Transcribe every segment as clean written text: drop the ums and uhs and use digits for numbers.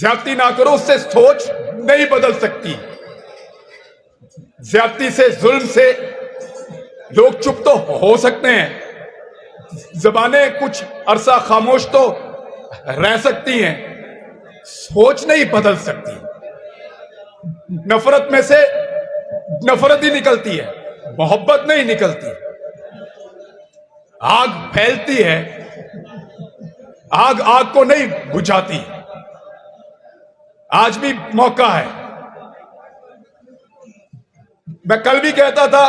ज्यादती ना करो, उससे सोच नहीं बदल सकती। ज्यादती से, जुल्म से लोग चुप तो हो सकते हैं, जबानें कुछ अरसा खामोश तो रह सकती हैं, सोच नहीं बदल सकती। नफरत में से नफरत ही निकलती है, मोहब्बत नहीं निकलती। आग फैलती है, आग आग को नहीं बुझाती। आज भी मौका है। मैं कल भी कहता था,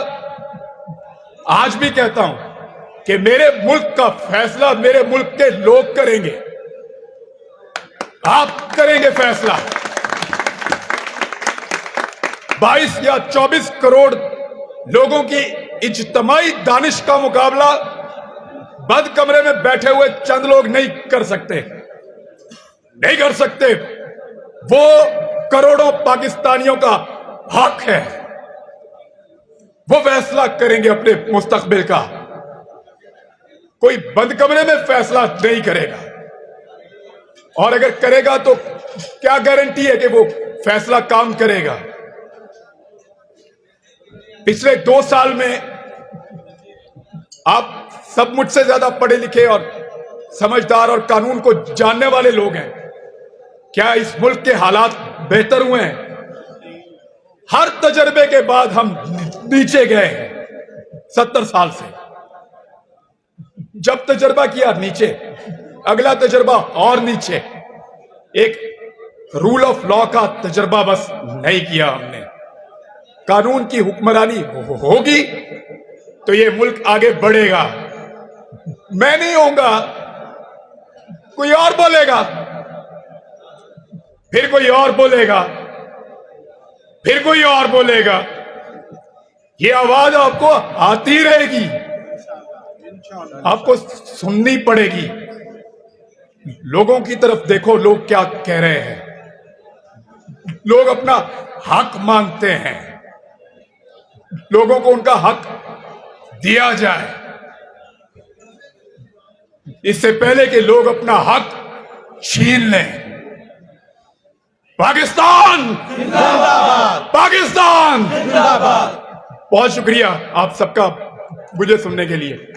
आज भी कहता हूं कि मेरे मुल्क का फैसला मेरे मुल्क के लोग करेंगे। आप करेंगे फैसला। 22 या 24 करोड़ लोगों की इज्तिमाई दानिश का मुकाबला बंद कमरे में बैठे हुए चंद लोग नहीं कर सकते, नहीं कर सकते। वो करोड़ों पाकिस्तानियों का हक है, वो फैसला करेंगे अपने मुस्तकबिल का। कोई बंद कमरे में फैसला नहीं करेगा, और अगर करेगा तो क्या गारंटी है कि वो फैसला काम करेगा। पिछले 2 साल में आप सब मुझसे ज्यादा पढ़े लिखे और समझदार और कानून को जानने वाले लोग हैं। क्या इस मुल्क के हालात बेहतर हुए हैं? हर तजर्बे के बाद हम नीचे गए हैं 70 साल से। जब तजर्बा किया नीचे, अगला तजर्बा और नीचे। एक रूल ऑफ लॉ का तजर्बा बस नहीं किया हमने। कानून की हुक्मरानी होगी तो ये मुल्क आगे बढ़ेगा। मैं नहीं होऊंगा, कोई और बोलेगा, फिर कोई और बोलेगा, फिर कोई और बोलेगा। ये आवाज आपको आती रहेगी, आपको सुननी पड़ेगी। लोगों की तरफ देखो, लोग क्या कह रहे हैं। लोग अपना हक मांगते हैं, लोगों को उनका हक दिया जाए, इससे पहले कि लोग अपना हक छीन लें। पाकिस्तान जिंदाबाद, पाकिस्तान जिंदाबाद। बहुत शुक्रिया आप सबका मुझे सुनने के लिए।